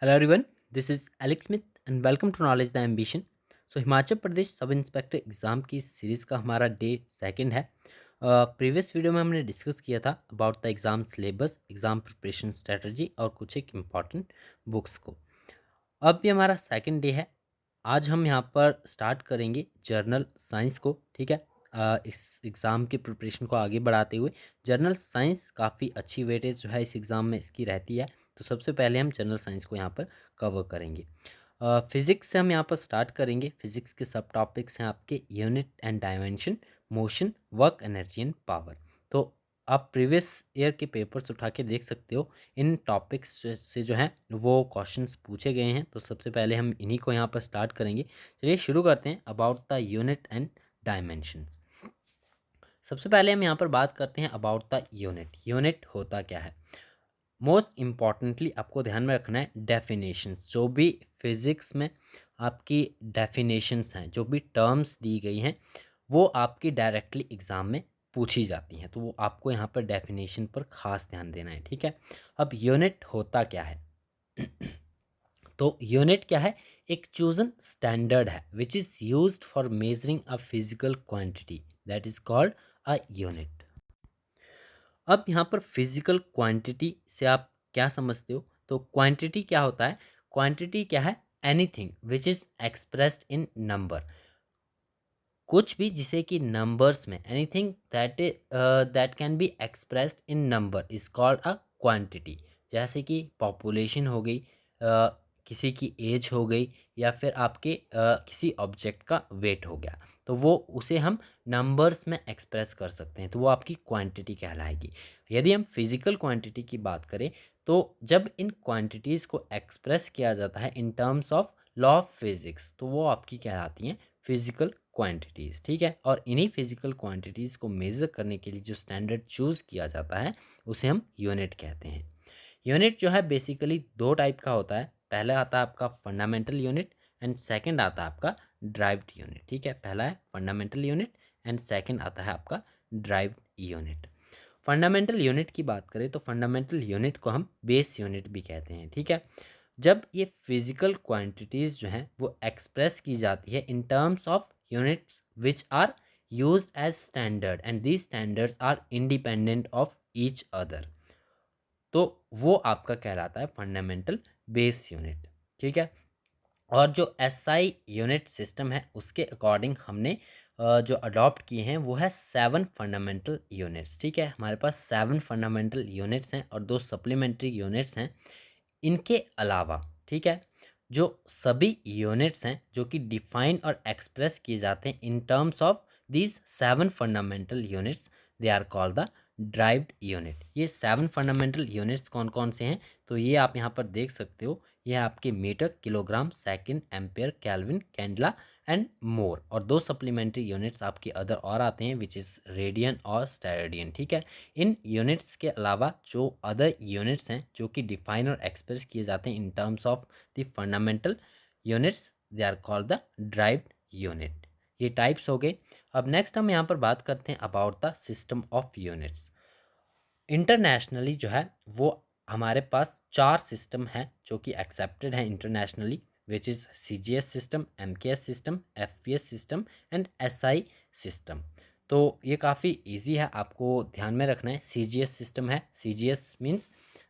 Hello everyone, this is Alex Smith and welcome to Knowledge the Ambition। Himachal Pradesh sub inspector exam की series का हमारा day second है। Previous video में हमने discuss किया था about the exam syllabus, exam preparation strategy और कुछ एक इम्पॉर्टेंट बुक्स को। अब ये हमारा सेकंड डे है। आज हम यहाँ पर स्टार्ट करेंगे जर्नल साइंस को, ठीक है। इस एग्ज़ाम की प्रिपरेशन को आगे बढ़ाते हुए जर्नल साइंस काफ़ी अच्छी वेटेज जो है इस एग्ज़ाम में इसकी रहती है। तो सबसे पहले हम जनरल साइंस को यहाँ पर कवर करेंगे। फिज़िक्स से हम यहाँ पर स्टार्ट करेंगे। फिज़िक्स के सब टॉपिक्स हैं आपके unit and dimension, motion, work, energy and power. तो आप प्रीवियस ईयर के पेपर्स उठा के देख सकते हो, इन टॉपिक्स से जो हैं वो क्वेश्चंस पूछे गए हैं। तो सबसे पहले हम इन्हीं को यहाँ पर स्टार्ट करेंगे। चलिए शुरू करते हैं about the unit and dimensions. सबसे पहले हम यहाँ पर बात करते हैं अबाउट द यूनिट। यूनिट होता क्या है? मोस्ट इम्पॉर्टेंटली आपको ध्यान में रखना है डेफिनेशंस। जो भी फिज़िक्स में आपकी डेफिनेशंस हैं, जो भी टर्म्स दी गई हैं, वो आपकी डायरेक्टली एग्ज़ाम में पूछी जाती हैं। तो वो आपको यहाँ पर डेफिनेशन पर ख़ास ध्यान देना है, ठीक है। अब यूनिट होता क्या है? तो यूनिट क्या है? एक चूजन स्टैंडर्ड है which is used for measuring a physical quantity, that is called a unit. अब यहाँ पर फिजिकल क्वांटिटी से आप क्या समझते हो? तो क्वांटिटी क्या होता है? क्वांटिटी क्या है? Anything which is expressed in number. कुछ भी जिसे कि नंबर्स में, anything that can be expressed in number is called a quantity. जैसे कि पॉपुलेशन हो गई, किसी की एज हो गई, या फिर आपके किसी ऑब्जेक्ट का वेट हो गया। तो वो उसे हम नंबर्स में एक्सप्रेस कर सकते हैं, तो वो आपकी क्वांटिटी कहलाएगी। यदि हम फिजिकल क्वांटिटी की बात करें, तो जब इन क्वांटिटीज़ को एक्सप्रेस किया जाता है in terms of law of physics, तो वो आपकी कहलाती हैं फिजिकल क्वांटिटीज़, ठीक है। और इन्हीं फिजिकल क्वांटिटीज़ को मेज़र करने के लिए जो स्टैंडर्ड चूज़ किया जाता है उसे हम यूनिट कहते हैं। यूनिट जो है बेसिकली दो टाइप का होता है। पहला आता है आपका फंडामेंटल यूनिट एंड सेकंड आता है आपका ड्राइव्ड यूनिट, ठीक है। पहला है फंडामेंटल यूनिट एंड सेकंड आता है आपका ड्राइव्ड यूनिट। फंडामेंटल यूनिट की बात करें तो फंडामेंटल यूनिट को हम बेस यूनिट भी कहते हैं, ठीक है। जब ये फिजिकल क्वांटिटीज़ जो हैं वो एक्सप्रेस की जाती है in terms of units which are used as standard and these standards are independent of each other, तो वो आपका कहलाता है फंडामेंटल बेस यूनिट, ठीक है। और जो एसआई यूनिट सिस्टम है उसके अकॉर्डिंग हमने जो अडॉप्ट किए हैं वो है 7 फंडामेंटल यूनिट्स, ठीक है। हमारे पास 7 फंडामेंटल यूनिट्स हैं और 2 सप्लीमेंट्री यूनिट्स हैं। इनके अलावा, ठीक है, जो सभी यूनिट्स हैं जो कि डिफाइन और एक्सप्रेस किए जाते हैं in terms of these 7 fundamental units, they are called the derived unit. ये 7 फंडामेंटल यूनिट्स कौन कौन से हैं? तो ये आप यहाँ पर देख सकते हो। ये आपके metre, kilogram, second, ampere, kelvin, candela and more. और 2 सप्लीमेंट्री यूनिट्स आपके अदर और आते हैं विच इज़ रेडियन और स्टेरेडियन, ठीक है। इन यूनिट्स के अलावा जो अदर यूनिट्स हैं जो कि डिफाइन और एक्सप्रेस किए जाते हैं in terms of the fundamental units, they are called the derived unit. ये टाइप्स हो गए। अब नेक्स्ट हम यहाँ पर बात करते हैं about the system of units. Internationally जो है वो हमारे पास 4 सिस्टम हैं जो कि एक्सेप्टेड हैं internationally, which is CGS system, MKS system, FPS system and SI system. तो ये काफ़ी इजी है, आपको ध्यान में रखना है। सीजीएस सिस्टम है, CGS means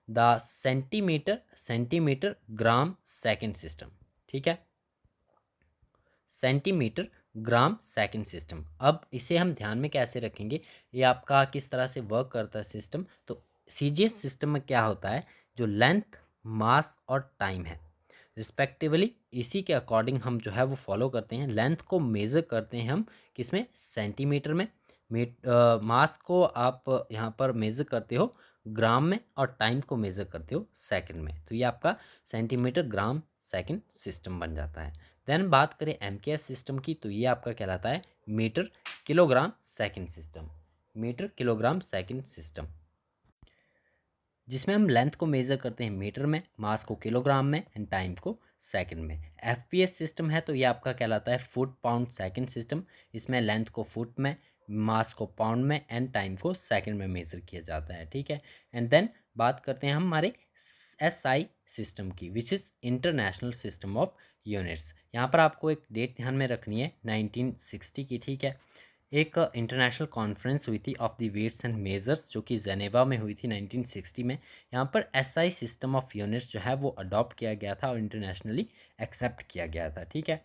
the centimetre gram second system, ठीक है। Centimetre gram second system. अब इसे हम ध्यान में कैसे रखेंगे, ये आपका किस तरह से वर्क करता है सिस्टम। तो सीजीएस सिस्टम में क्या होता है, जो लेंथ, मास और टाइम है रिस्पेक्टिवली, इसी के अकॉर्डिंग हम जो है वो फॉलो करते हैं। लेंथ को मेज़र करते हैं हम किसमें? सेंटीमीटर में। मास को आप यहाँ पर मेज़र करते हो ग्राम में और टाइम को मेज़र करते हो सेकंड में। तो ये आपका सेंटीमीटर ग्राम सेकंड सिस्टम बन जाता है। देन बात करें एमकेएस सिस्टम की, तो ये आपका कहलाता है metre kilogram second system. Metre kilogram second system, जिसमें हम लेंथ को मेज़र करते हैं मीटर में, मास को किलोग्राम में एंड टाइम को सेकंड में। एफपीएस सिस्टम है तो ये आपका कहलाता है फुट पाउंड सेकंड सिस्टम। इसमें लेंथ को फुट में, मास को पाउंड में एंड टाइम को सेकंड में मेज़र किया जाता है, ठीक है। एंड देन बात करते हैं हम हमारे SI सिस्टम की, which is international system of units. यहाँ पर आपको एक डेट ध्यान में रखनी है 1960 की, ठीक है। एक इंटरनेशनल कॉन्फ्रेंस हुई थी of the weights and measures, जो कि जेनेवा में हुई थी 1960 में। यहाँ पर SI सिस्टम ऑफ यूनिट्स जो है वो अडॉप्ट किया गया था और इंटरनेशनली एक्सेप्ट किया गया था, ठीक है।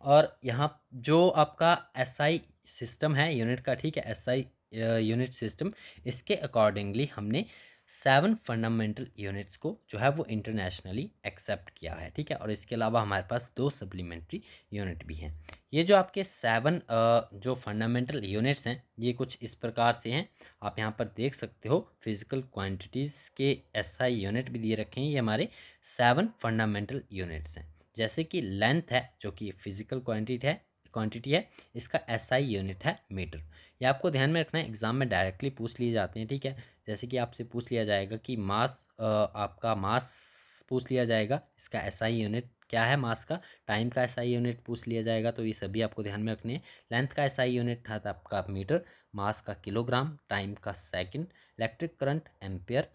और यहाँ जो आपका SI सिस्टम है यूनिट का, ठीक है, SI यूनिट सिस्टम, इसके अकॉर्डिंगली हमने 7 फंडामेंटल यूनिट्स को जो है वो इंटरनेशनली एक्सेप्ट किया है, ठीक है। और इसके अलावा हमारे पास 2 सप्लीमेंट्री यूनिट भी हैं। ये जो आपके 7 जो फंडामेंटल यूनिट्स हैं ये कुछ इस प्रकार से हैं, आप यहाँ पर देख सकते हो। फिजिकल क्वांटिटीज़ के SI यूनिट भी दिए रखे हैं। ये हमारे 7 फंडामेंटल यूनिट्स हैं। जैसे कि लेंथ है जो कि फिजिकल क्वांटिटी है, इसका SI यूनिट है मीटर। ये आपको ध्यान में रखना है, एग्जाम में डायरेक्टली पूछ लिए जाते हैं, ठीक है। जैसे कि आपसे पूछ लिया जाएगा कि मास, आपका मास पूछ लिया जाएगा, इसका SI यूनिट क्या है मास का। टाइम का SI यूनिट पूछ लिया जाएगा, तो ये सभी आपको ध्यान में रखने हैं। लेंथ का SI यूनिट था आपका मीटर, मास का किलोग्राम, टाइम का second, electric current ampere,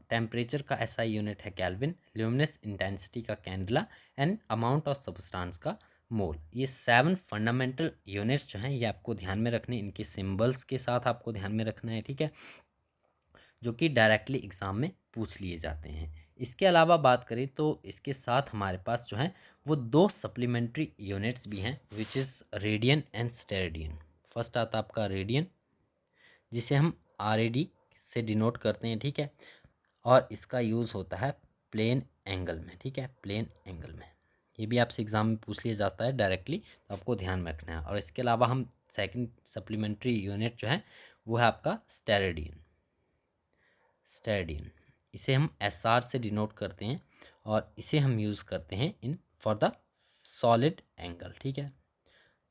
temperature का SI यूनिट है केल्विन, ल्यूमिनस इंटेंसिटी का candela, and amount of substance का मोल। ये 7 फंडामेंटल यूनिट्स जो हैं ये आपको ध्यान में रखने, इनके सिंबल्स के साथ आपको ध्यान में रखना है, ठीक है, जो कि डायरेक्टली एग्जाम में पूछ लिए जाते हैं। इसके अलावा बात करें तो इसके साथ हमारे पास जो है वो 2 सप्लीमेंट्री यूनिट्स भी हैं, which is radian and steradian. First आता है आपका रेडियन, जिसे हम RAD से डिनोट करते हैं, ठीक है। और इसका यूज़ होता है प्लेन एंगल में, ठीक है, प्लेन एंगल में। ये भी आपसे एग्जाम में पूछ लिया जाता है डायरेक्टली, तो आपको ध्यान में रखना है। और इसके अलावा हम सेकंड सप्लीमेंट्री यूनिट जो है वो है आपका स्टेरेडियन। स्टेरेडियन, इसे हम SR से डिनोट करते हैं और इसे हम यूज़ करते हैं in for the solid angle, ठीक है।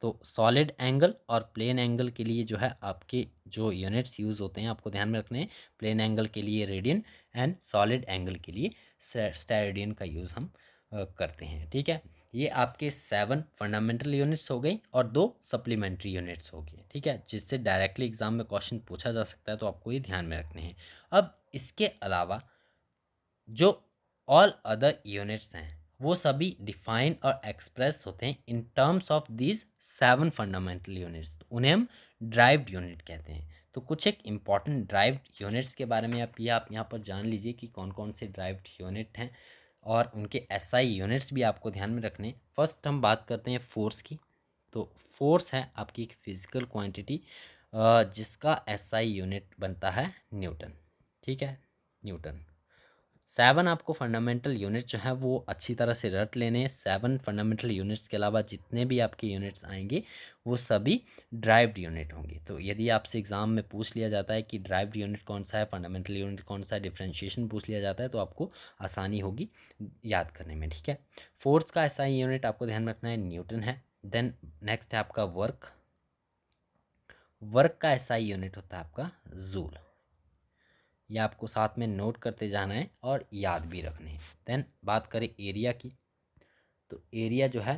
तो सॉलिड एंगल और प्लेन एंगल के लिए जो है आपके जो यूनिट्स यूज़ होते हैं आपको ध्यान में रखने हैं। प्लेन एंगल के लिए रेडियन एंड सॉलिड एंगल के लिए स्टेरेडियन का यूज़ हम करते हैं, ठीक है। ये आपके 7 फंडामेंटल यूनिट्स हो गई और 2 सप्लीमेंट्री यूनिट्स हो गए, ठीक है, जिससे डायरेक्टली एग्जाम में क्वेश्चन पूछा जा सकता है, तो आपको ये ध्यान में रखने हैं। अब इसके अलावा जो ऑल अदर यूनिट्स हैं वो सभी डिफाइन और एक्सप्रेस होते हैं in terms of these 7 fundamental units, उन्हें हम ड्राइव्ड यूनिट कहते हैं। तो कुछ एक इम्पॉर्टेंट ड्राइव्ड यूनिट्स के बारे में आप यहाँ पर जान लीजिए कि कौन कौन से ड्राइव्ड यूनिट हैं और उनके SI यूनिट्स भी आपको ध्यान में रखने। फर्स्ट हम बात करते हैं फोर्स की। तो फोर्स है आपकी एक फिजिकल क्वांटिटी जिसका SI यूनिट बनता है न्यूटन, ठीक है, न्यूटन। 7 आपको फंडामेंटल यूनिट जो है वो अच्छी तरह से रट लेने हैं। 7 फंडामेंटल यूनिट्स के अलावा जितने भी आपके यूनिट्स आएंगे वो सभी ड्राइव्ड यूनिट होंगे। तो यदि आपसे एग्जाम में पूछ लिया जाता है कि ड्राइव्ड यूनिट कौन सा है, फंडामेंटल यूनिट कौन सा है, डिफ्रेंशिएशन पूछ लिया जाता है, तो आपको आसानी होगी याद करने में, ठीक है। फोर्स का SI यूनिट आपको ध्यान में रखना है न्यूटन है। देन नेक्स्ट है आपका वर्क। वर्क का SI यूनिट होता है आपका जूल। ये आपको साथ में नोट करते जाना है और याद भी रखने हैं। देन बात करें एरिया की, तो एरिया जो है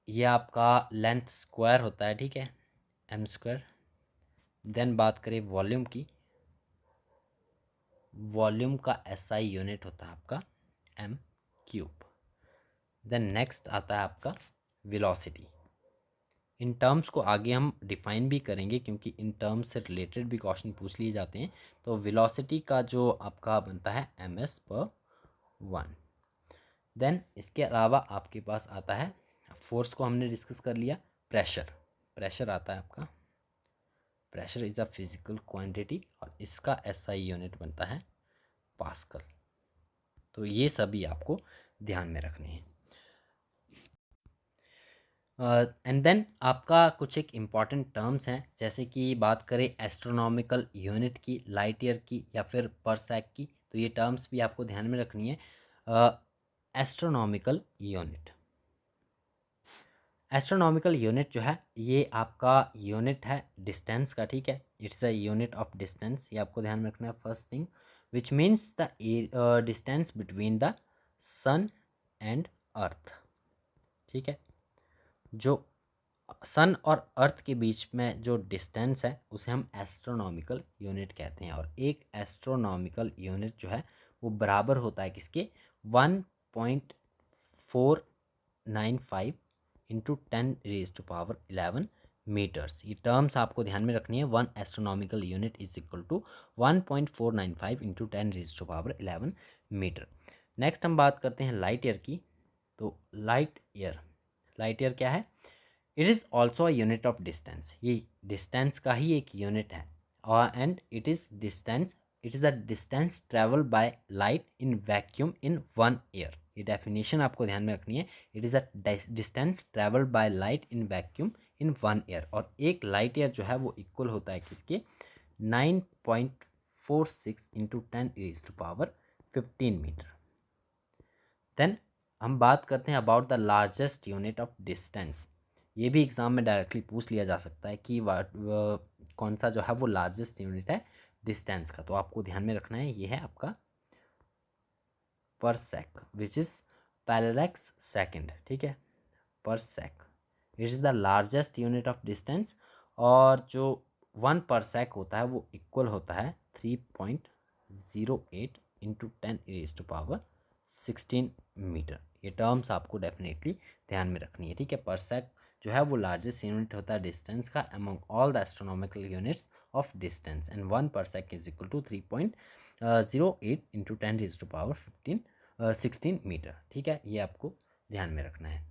ये आपका लेंथ स्क्वायर होता है, ठीक है, M स्क्वायर। देन बात करें वॉल्यूम की, वॉल्यूम का SI यूनिट होता है आपका M क्यूब। देन नेक्स्ट आता है आपका वेलोसिटी। इन टर्म्स को आगे हम डिफाइन भी करेंगे क्योंकि इन टर्म्स से रिलेटेड भी क्वेश्चन पूछ लिए जाते हैं। तो वेलोसिटी का जो आपका बनता है ms/1। देन इसके अलावा आपके पास आता है, फोर्स को हमने डिस्कस कर लिया। प्रेशर, प्रेशर आता है आपका, pressure is a physical quantity और इसका SI यूनिट बनता है पास्कल। तो ये सभी आपको ध्यान में रखने हैं। एंड देन आपका कुछ एक इम्पॉर्टेंट टर्म्स हैं, जैसे कि बात करें एस्ट्रोनॉमिकल यूनिट की, लाइट ईयर की या फिर परसेक की, तो ये टर्म्स भी आपको ध्यान में रखनी है। एस्ट्रोनॉमिकल यूनिट, एस्ट्रोनॉमिकल यूनिट जो है ये आपका यूनिट है डिस्टेंस का, ठीक है, it's a unit of distance. ये आपको ध्यान में रखना है first thing, which means the distance between the sun and earth, ठीक है। जो सन और अर्थ के बीच में जो डिस्टेंस है उसे हम एस्ट्रोनॉमिकल यूनिट कहते हैं। और एक एस्ट्रोनॉमिकल यूनिट जो है वो बराबर होता है किसके, 1.495 इंटू 10⁻11 मीटर्स। ये टर्म्स आपको ध्यान में रखनी है। 1 astronomical unit is equal to 1.495 into 10⁻11 metre. Next हम बात करते हैं लाइट ईयर की। तो लाइट ईयर क्या है? It is also a unit of distance. ये डिस्टेंस का ही एक यूनिट है। और and it is a distance travel by light in vacuum in 1 year. ये डेफिनेशन आपको ध्यान में रखनी है। It is a distance travel by light in vacuum in 1 year. और एक लाइट ईयर जो है वो इक्वल होता है किसके, 9.46 इंटू 10⁻15 मीटर। देन हम बात करते हैं about the largest unit of distance. ये भी एग्ज़ाम में डायरेक्टली पूछ लिया जा सकता है कि कौन सा जो है वो लार्जेस्ट यूनिट है डिस्टेंस का। तो आपको ध्यान में रखना है, ये है आपका parsec, which is parallax second. ठीक है, parsec it is the largest unit of distance. और जो 1 पर सेक होता है वो इक्वल होता है 3.08 इंटू 10⁻16 मीटर। ये टर्म्स आपको डेफिनेटली ध्यान में रखनी है। ठीक है, पर सेक जो है वो लार्जेस्ट यूनिट होता है डिस्टेंस का among all the astronomical units of distance. And 1 parsec is equal to 3.08 into 10⁻16 metre. ठीक है, ये आपको ध्यान में रखना है।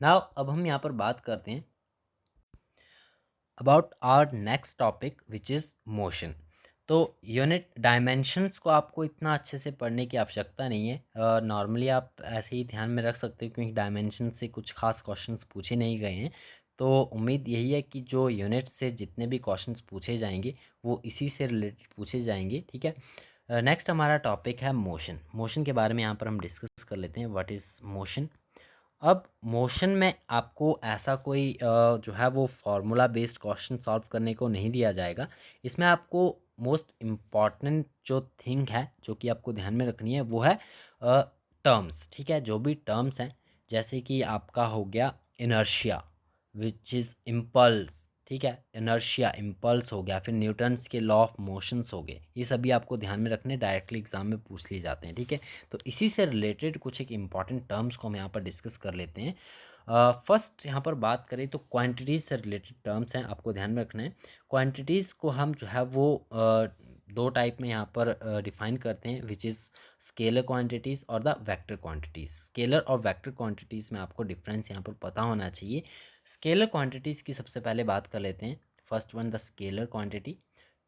नाउ अब हम यहाँ पर बात करते हैं about our next topic which is motion. तो यूनिट डायमेंशंस को आपको इतना अच्छे से पढ़ने की आवश्यकता नहीं है। नॉर्मली आप ऐसे ही ध्यान में रख सकते हो क्योंकि डायमेंशन से कुछ खास क्वेश्चंस पूछे नहीं गए हैं। तो उम्मीद यही है कि जो यूनिट से जितने भी क्वेश्चंस पूछे जाएंगे वो इसी से रिलेटेड पूछे जाएंगे। ठीक है, नेक्स्ट हमारा टॉपिक है मोशन। मोशन के बारे में यहाँ पर हम डिस्कस कर लेते हैं। What is motion? अब मोशन में आपको ऐसा कोई जो है वो फार्मूला बेस्ड क्वेश्चन सॉल्व करने को नहीं दिया जाएगा। इसमें आपको मोस्ट इम्पॉर्टेंट जो थिंग है जो कि आपको ध्यान में रखनी है वो है टर्म्स। ठीक है, जो भी टर्म्स हैं जैसे कि आपका हो गया इनर्शिया विच इज़ इम्पल्स। ठीक है, इनर्शिया इम्पल्स हो गया, फिर न्यूटन्स के लॉ ऑफ मोशंस हो गए। ये सभी आपको ध्यान में रखने, डायरेक्टली एग्जाम में पूछ लिए जाते हैं। ठीक है, तो इसी से रिलेटेड कुछ एक इम्पॉर्टेंट टर्म्स को हम यहाँ पर डिस्कस कर लेते हैं। फर्स्ट यहाँ पर बात करें तो क्वांटिटीज़ से रिलेटेड टर्म्स हैं, आपको ध्यान में रखना है। क्वांटिटीज़ को हम जो है वो दो टाइप में यहाँ पर डिफाइन करते हैं, विच इज़ स्केलर क्वांटिटीज़ और द वेक्टर क्वांटिटीज़। स्केलर और वेक्टर क्वांटिटीज़ में आपको डिफरेंस यहाँ पर पता होना चाहिए। स्केलर क्वांटिटीज़ की सबसे पहले बात कर लेते हैं। First one the scalar quantity.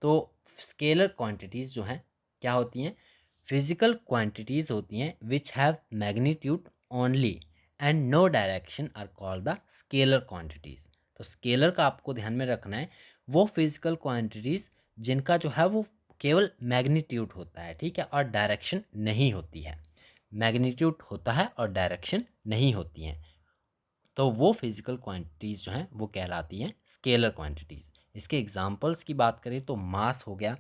तो स्केलर क्वांटिटीज़ जो हैं क्या होती हैं? फिजिकल क्वांटिटीज़ होती हैं which have magnitude only and no direction are called the scalar quantities. तो स्केलर का आपको ध्यान में रखना है, वो फिजिकल क्वांटिटीज़ जिनका जो है वो केवल मैग्नीट्यूड होता है। ठीक है, और डायरेक्शन नहीं होती है। मैग्नीट्यूड होता है और डायरेक्शन नहीं होती हैं, तो वो फिजिकल क्वांटिटीज़ जो हैं वो कहलाती हैं स्केलर क्वांटिटीज़। इसके एग्जांपल्स की बात करें तो मास हो गया,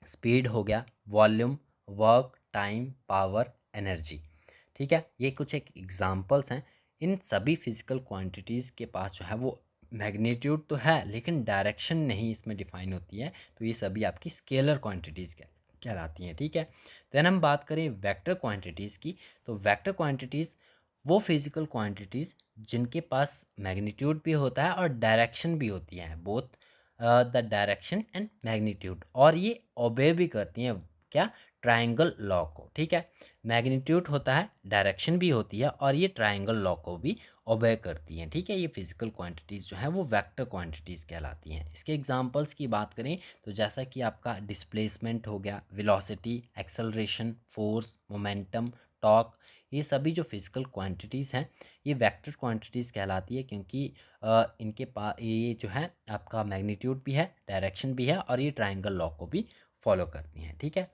स्पीड हो गया, volume, work, time, power, energy. ठीक है, ये कुछ एक एग्जांपल्स हैं। इन सभी फिजिकल क्वांटिटीज़ के पास जो है वो मैग्नीट्यूड तो है लेकिन डायरेक्शन नहीं इसमें डिफाइन होती है, तो ये सभी आपकी स्केलर क्वांटिटीज़ कहलाती हैं। ठीक है, देन हम बात करें वेक्टर क्वांटिटीज़ की। तो वेक्टर क्वांटिटीज़ वो फिजिकल क्वांटिटीज़ जिनके पास मैग्नीट्यूड भी होता है और डायरेक्शन भी होती है, both the direction and magnitude, और ये ओबे भी करती हैं क्या, ट्रायंगल लॉ को। ठीक है, मैग्नीट्यूड होता है, डायरेक्शन भी होती है और ये ट्रायंगल लॉ को भी ओबे करती हैं। ठीक है, ये फिजिकल क्वांटिटीज़ जो है वो वेक्टर क्वांटिटीज़ कहलाती हैं। इसके एग्जांपल्स की बात करें तो जैसा कि आपका डिस्प्लेसमेंट हो गया, velocity, acceleration, force, momentum, torque, ये सभी जो फिजिकल क्वांटिटीज़ हैं ये वेक्टर क्वांटिटीज़ कहलाती है क्योंकि इनके पास ये जो है आपका मैग्नीट्यूड भी है, डायरेक्शन भी है और ये ट्रायंगल लॉ को भी फॉलो करती हैं। ठीक है,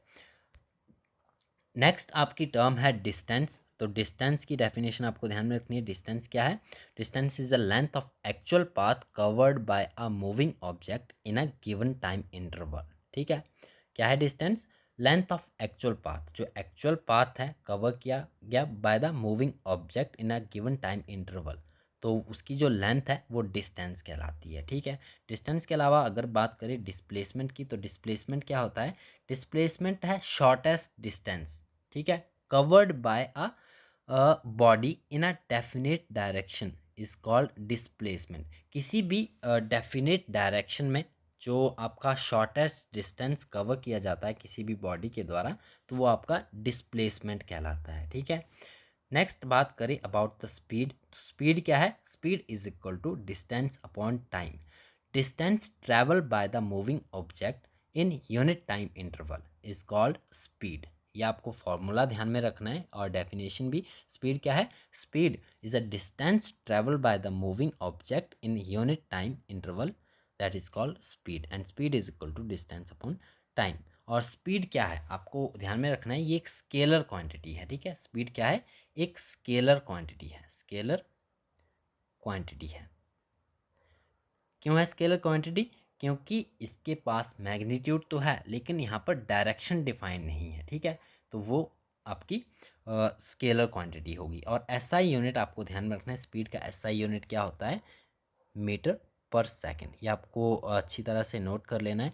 नेक्स्ट आपकी टर्म है डिस्टेंस। तो डिस्टेंस की डेफिनेशन आपको ध्यान में रखनी है। डिस्टेंस क्या है? Distance is the length of actual path covered by a moving object in a given time interval. ठीक है, क्या है distance? Length of actual path, जो एक्चुअल पाथ है कवर किया गया bye the moving object in a given time interval. तो उसकी जो लेंथ है वो डिस्टेंस कहलाती है, ठीक है। डिस्टेंस के अलावा अगर बात करें डिस्प्लेसमेंट की, तो डिस्प्लेसमेंट क्या होता है? डिस्प्लेसमेंट है शॉर्टेस्ट डिस्टेंस, ठीक है, covered by a body in a definite direction is called displacement. किसी भी डेफिनेट डायरेक्शन में जो आपका शॉर्टेस्ट डिस्टेंस कवर किया जाता है किसी भी बॉडी के द्वारा, तो वो आपका डिस्प्लेसमेंट कहलाता है, ठीक है। नेक्स्ट बात करें अबाउट द स्पीड। स्पीड क्या है? Speed is equal to distance upon time. Distance travel by the moving object in unit time interval is called speed. ये आपको फॉर्मूला ध्यान में रखना है और डेफिनेशन भी। स्पीड क्या है? Speed is a distance travel by the moving object in unit time interval, that is called speed, and speed is equal to distance upon time. और स्पीड क्या है आपको ध्यान में रखना है, ये एक स्केलर क्वांटिटी है, ठीक है। स्पीड क्या है? एक स्केलर क्वांटिटी है, स्केलर क्वांटिटी है। क्यों है स्केलर क्वांटिटी? क्योंकि इसके पास मैग्नीट्यूड तो है लेकिन यहाँ पर डायरेक्शन डिफाइन नहीं है, ठीक है। तो वो आपकी स्केलर क्वांटिटी होगी। और एसआई यूनिट आपको ध्यान में रखना है, स्पीड का एसआई यूनिट क्या होता है? मीटर पर सेकंड। ये आपको अच्छी तरह से नोट कर लेना है।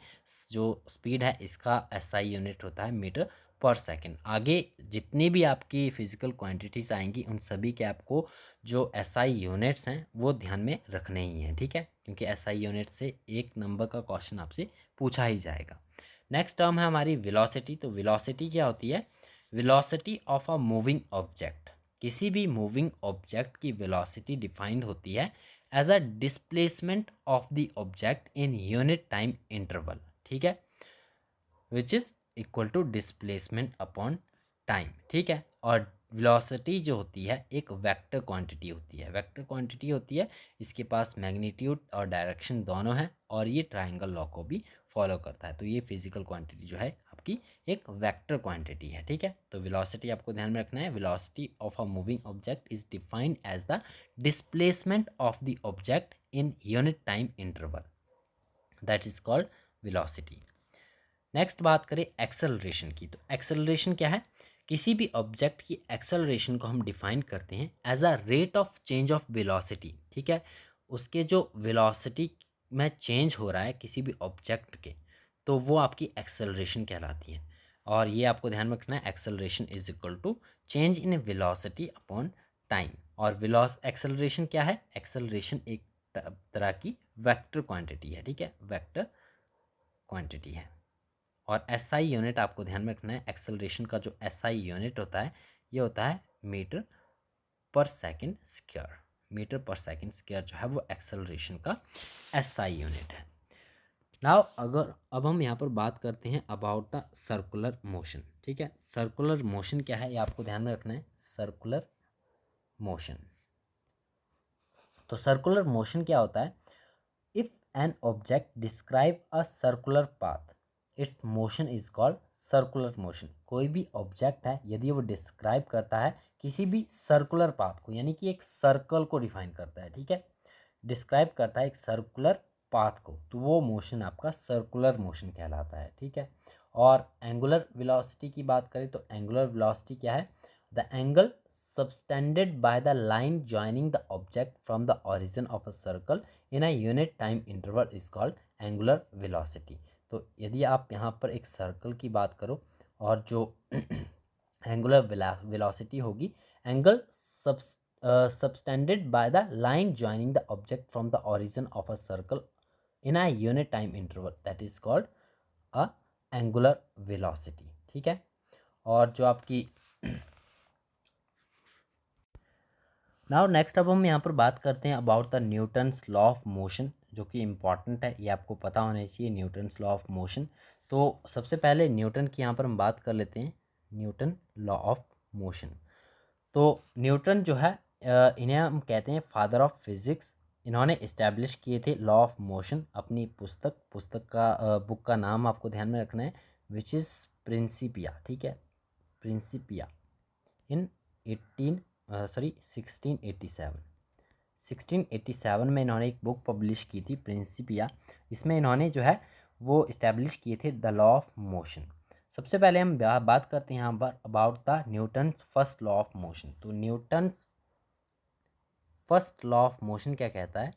जो स्पीड है इसका एसआई यूनिट होता है मीटर पर सेकंड। आगे जितनी भी आपकी फिजिकल क्वांटिटीज़ आएंगी उन सभी के आपको जो एसआई यूनिट्स हैं वो ध्यान में रखने ही हैं, ठीक है, क्योंकि एसआई यूनिट से एक नंबर का क्वेश्चन आपसे पूछा ही जाएगा। नेक्स्ट टर्म है हमारी वेलोसिटी। तो वेलोसिटी क्या होती है? Velocity of a moving object. किसी भी मूविंग ऑब्जेक्ट की वेलोसिटी डिफाइंड होती है as a displacement of the object in unit time interval, ठीक है, which is equal to displacement upon time, ठीक है। और वेलोसिटी जो होती है एक वेक्टर क्वांटिटी होती है। वेक्टर क्वांटिटी होती है, इसके पास मैग्नीट्यूड और डायरेक्शन दोनों हैं और ये ट्रायंगल लॉ को भी फॉलो करता है। तो ये फिजिकल क्वांटिटी जो है आपकी एक वेक्टर क्वांटिटी है, ठीक है। तो वेलोसिटी आपको ध्यान में रखना है। Velocity of a moving object is defined as the displacement of the object in unit time interval, that is called velocity. Next बात करें एक्सेलरेशन की। तो एक्सेलरेशन क्या है? किसी भी ऑब्जेक्ट की एक्सेलरेशन को हम डिफाइन करते हैं as a rate of change of velocity, ठीक है। उसके जो वेलोसिटी में चेंज हो रहा है किसी भी ऑब्जेक्ट के, तो वो आपकी एक्सेलरेशन कहलाती है। और ये आपको ध्यान में रखना है, acceleration is equal to change in velocity upon time. और एक्सेलरेशन क्या है? एक्सेलरेशन एक तरह की वेक्टर क्वांटिटी है, ठीक है, वेक्टर क्वांटिटी है। और एसआई यूनिट आपको ध्यान में रखना है, एक्सेलरेशन का जो एसआई यूनिट होता है ये होता है मीटर पर सेकंड स्क्वायर। मीटर पर सेकंड स्क्वायर जो है वो एक्सेलरेशन का एसआई यूनिट है। नाउ अगर अब हम यहाँ पर बात करते हैं अबाउट द सर्कुलर मोशन, ठीक है। सर्कुलर मोशन क्या है ये आपको ध्यान में रखना है, सर्कुलर मोशन। तो सर्कुलर मोशन क्या होता है? If an object describe a circular path, it's motion is called circular motion. कोई भी ऑब्जेक्ट है यदि वो डिस्क्राइब करता है किसी भी सर्कुलर पाथ को, यानी कि एक सर्कल को डिफाइन करता है, ठीक है, डिस्क्राइब करता है एक सर्कुलर पाथ को, तो वो मोशन आपका सर्कुलर मोशन कहलाता है, ठीक है। और एंगुलर वेलोसिटी की बात करें तो एंगुलर वेलोसिटी क्या है? The angle subtended by the line joining the object from the origin of a circle in a unit time interval is called angular velocity। तो यदि आप यहाँ पर एक सर्कल की बात करो और जो एंगुलर वेलोसिटी होगी, angle subtended by the line joining the object from the origin of a circle in a unit time interval, that is called a angular velocity, ठीक है। और जो आपकी नाउ नेक्स्ट अब हम यहाँ पर बात करते हैं about the Newton's law of motion, जो कि इम्पॉर्टेंट है, ये आपको पता होना चाहिए, न्यूटन्स लॉ ऑफ मोशन। तो सबसे पहले न्यूटन की यहाँ पर हम बात कर लेते हैं, न्यूटन लॉ ऑफ मोशन। तो न्यूटन जो है इन्हें हम कहते हैं फादर ऑफ फिज़िक्स। इन्होंने इस्टेब्लिश किए थे लॉ ऑफ मोशन अपनी पुस्तक का बुक का नाम आपको ध्यान में रखना है, विच इज़ प्रिंसिपिया, ठीक है, प्रिंसिपिया, इन 1687। 1687 में इन्होंने एक बुक पब्लिश की थी प्रिंसिपिया। इसमें इन्होंने जो है वो इस्टेब्लिश किए थे द लॉ ऑफ मोशन। सबसे पहले हम बात करते हैं यहाँ पर about the Newton's first law of motion. तो Newton's first law of motion क्या कहता है?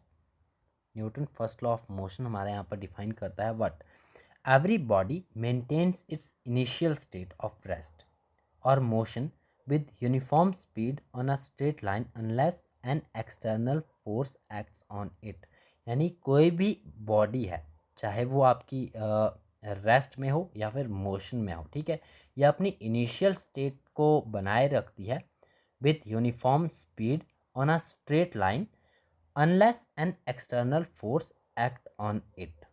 Newton first law of motion हमारे यहाँ पर डिफाइन करता है what? Every body maintains its initial state of rest or motion with uniform speed on a straight line unless an external force acts on it। यानी कोई भी body है, चाहे वो आपकी रेस्ट में हो या फिर मोशन में हो, ठीक है, ये अपनी इनिशियल स्टेट को बनाए रखती है with uniform speed on a straight line unless an external force act on it.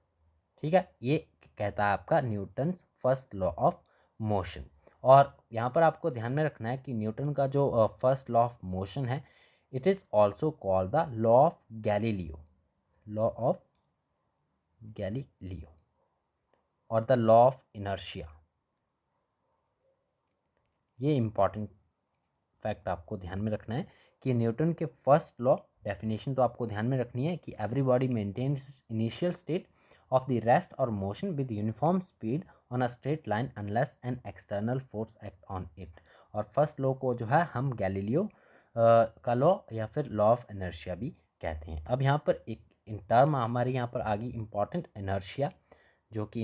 ठीक है, ये कहता है आपका Newton's first law of motion. और यहाँ पर आपको ध्यान में रखना है कि न्यूटन का जो फर्स्ट लॉ ऑफ मोशन है, it is also called the law of Galileo, law of Galileo और द लॉ ऑफ इनर्शिया। ये इंपॉर्टेंट फैक्ट आपको ध्यान में रखना है कि न्यूटन के फर्स्ट लॉ डेफिनेशन तो आपको ध्यान में रखनी है कि every body maintains initial state of the rest or motion with uniform speed on a straight line unless an external force act on it। और फर्स्ट लॉ को जो है हम गैलीलियो का लॉ या फिर लॉ ऑफ इनर्शिया भी कहते हैं। अब यहाँ पर एक इन टर्म हमारे यहाँ पर आ गई इंपॉर्टेंट इनर्शिया, जो कि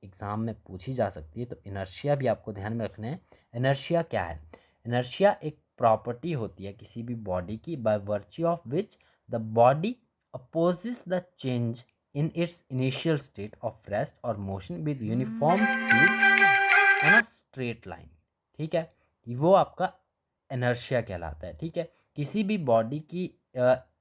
एग्ज़ाम में पूछी जा सकती है। तो इनर्शिया भी आपको ध्यान में रखना है। इनर्शिया क्या है? इनर्शिया एक प्रॉपर्टी होती है किसी भी बॉडी की by virtue of which the body opposes the change in its initial state of rest or motion with uniform speed on a straight line। ठीक है, वो आपका inertia कहलाता है। ठीक है, किसी भी बॉडी की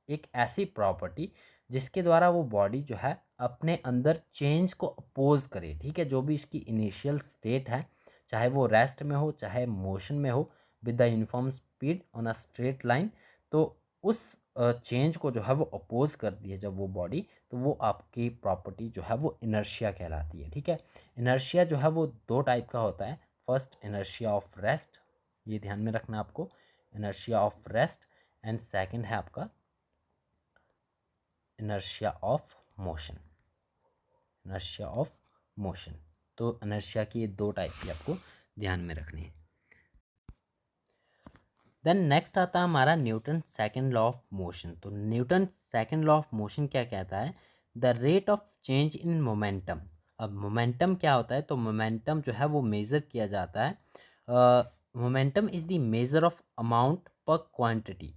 एक ऐसी प्रॉपर्टी जिसके द्वारा वो बॉडी जो है अपने अंदर चेंज को अपोज करे। ठीक है, जो भी इसकी इनिशियल स्टेट है, चाहे वो रेस्ट में हो चाहे मोशन में हो, with the uniform speed on a straight line, तो उस चेंज को जो है वो अपोज करती है जब वो बॉडी, तो वो आपकी प्रॉपर्टी जो है वो इनर्शिया कहलाती है। ठीक है, इनर्शिया जो है वो दो टाइप का होता है। फर्स्ट इनर्शिया ऑफ रेस्ट, ये ध्यान में रखना आपको, inertia of rest, and second है आपका inertia of motion, inertia of motion. तो इनर्शिया की ये दो टाइप की आपको ध्यान में रखनी है। देन नेक्स्ट आता है हमारा Newton second law of motion. तो Newton second law of motion क्या कहता है? The rate of change in momentum. अब मोमेंटम क्या होता है? तो मोमेंटम जो है वो मेज़र किया जाता है, momentum is the measure of amount पर quantity,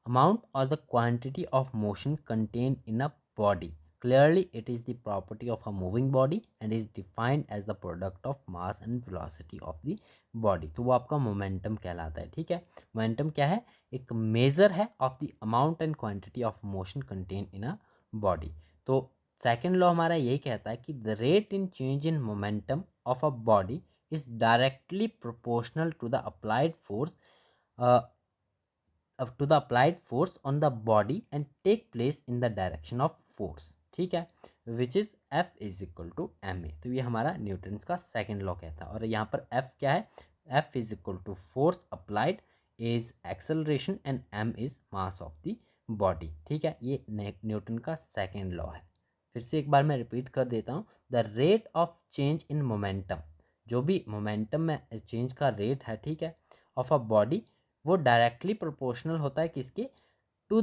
amount or the quantity of motion contained in a body। Clearly it is the property of a moving body and is defined as the product of mass and velocity of the body। तो वो आपका momentum कहलाता है। ठीक है, momentum क्या है? एक मेजर है of the amount and quantity of motion contain in a body. तो सेकेंड लॉ हमारा यही कहता है कि the rate in change in momentum of a body is directly proportional to the applied force to the applied force on the body and take place in the direction of force। ठीक है, which is F is equal to M A. तो ये हमारा Newton's का second law कहता है। और यहाँ पर F क्या है? F is equal to force applied, is acceleration and M is mass of the body. ठीक है, ये न्यूटन का सेकेंड लॉ है। फिर से एक बार मैं रिपीट कर देता हूँ, the rate of change in momentum, जो भी मोमेंटम में चेंज का रेट है, ठीक है, ऑफ अ बॉडी, वो डायरेक्टली प्रोपोर्शनल होता है किसके? To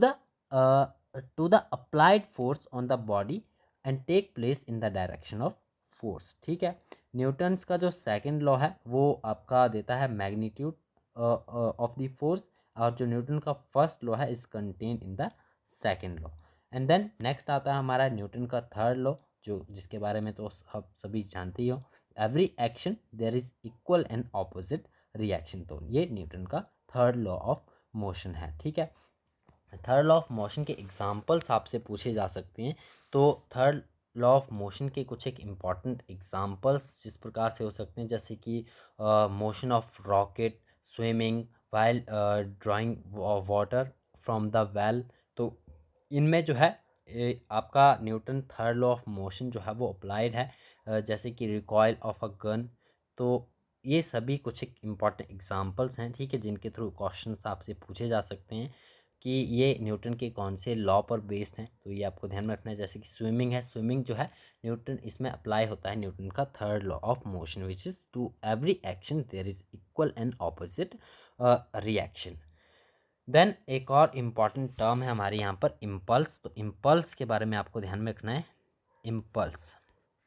the applied force on the body and take place in the direction of force. ठीक है, न्यूटन्स का जो सेकंड लॉ है वो आपका देता है मैग्नीट्यूड ऑफ द फोर्स, और जो न्यूटन का फर्स्ट लॉ है is contain in the second law. And then next आता है हमारा न्यूटन का थर्ड लॉ, जो जिसके बारे में तो सब सभी जानते ही हो, every action there is equal and opposite reaction. तो ये न्यूटन का थर्ड लॉ ऑफ मोशन है। ठीक है, थर्ड लॉ ऑफ मोशन के एग्जांपल्स आपसे पूछे जा सकते हैं। तो थर्ड लॉ ऑफ मोशन के कुछ एक इम्पॉर्टेंट एग्जांपल्स जिस प्रकार से हो सकते हैं, जैसे कि motion of rocket, swimming, while drawing water from the well. तो इनमें जो है आपका Newton third law of motion जो है वो अप्लाइड है, जैसे कि रिकॉयल ऑफ अ गन। तो ये सभी कुछ एक इम्पॉर्टेंट एग्जांपल्स हैं, ठीक है, जिनके थ्रू क्वेश्चंस आपसे पूछे जा सकते हैं कि ये न्यूटन के कौन से लॉ पर बेस्ड हैं। तो ये आपको ध्यान में रखना है। जैसे कि स्विमिंग है, स्विमिंग जो है न्यूटन, इसमें अप्लाई होता है न्यूटन का third law of motion, which is to every action there is equal and opposite reaction. Then एक और इम्पॉर्टेंट टर्म है हमारे यहाँ पर इम्पल्स। तो इम्पल्स के बारे में आपको ध्यान में रखना है। इम्पल्स,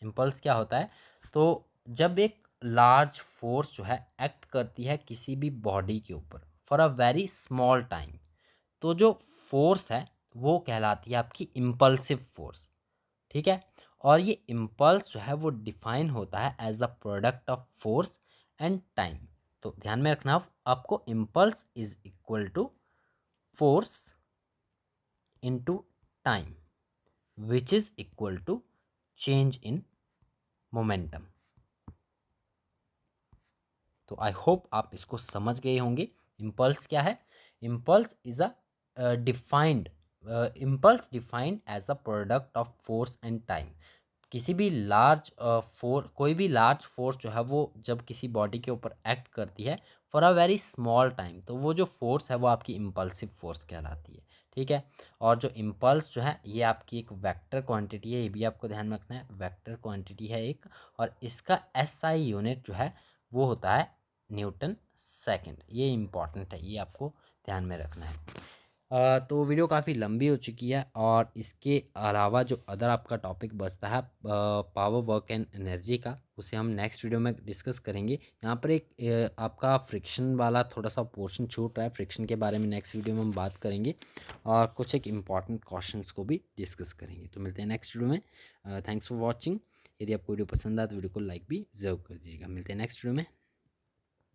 इम्पल्स क्या होता है? तो जब एक लार्ज फोर्स जो है एक्ट करती है किसी भी बॉडी के ऊपर for a very small time, तो जो फोर्स है वो कहलाती है आपकी इम्पल्सिव फोर्स। ठीक है। और ये इम्पल्स जो है वो डिफाइन होता है as the product of force and time. तो ध्यान में रखना आपको, impulse is equal to force into time which is equal to change in momentum। तो आई होप आप इसको समझ गए होंगे। इम्पल्स क्या है? Impulse is a defined, impulse defined as a product of force and time. किसी भी लार्ज कोई भी लार्ज फोर्स जो है वो जब किसी बॉडी के ऊपर एक्ट करती है for a very small time, तो वो जो फोर्स है वो आपकी इम्पल्सिव फोर्स कहलाती है। ठीक है। और जो इम्पल्स जो है ये आपकी एक वेक्टर क्वांटिटी है, ये भी आपको ध्यान में रखना है, वेक्टर क्वांटिटी है एक। और इसका एसआई यूनिट जो है वो होता है न्यूटन सेकंड। ये इम्पॉर्टेंट है, ये आपको ध्यान में रखना है। तो वीडियो काफ़ी लंबी हो चुकी है, और इसके अलावा जो अदर आपका टॉपिक बचता है पावर, वर्क एंड एनर्जी का, उसे हम नेक्स्ट वीडियो में डिस्कस करेंगे। यहाँ पर एक आपका फ्रिक्शन वाला थोड़ा सा पोर्शन छूट रहा है, फ्रिक्शन के बारे में नेक्स्ट वीडियो में हम बात करेंगे, और कुछ एक इम्पॉर्टेंट क्वेश्चंस को भी डिस्कस करेंगे। तो मिलते हैं नेक्स्ट वीडियो में। Thanks for watching. यदि आपको वीडियो पसंद आए तो वीडियो को लाइक भी ज़रूर कर दीजिएगा। मिलते हैं नेक्स्ट वीडियो में।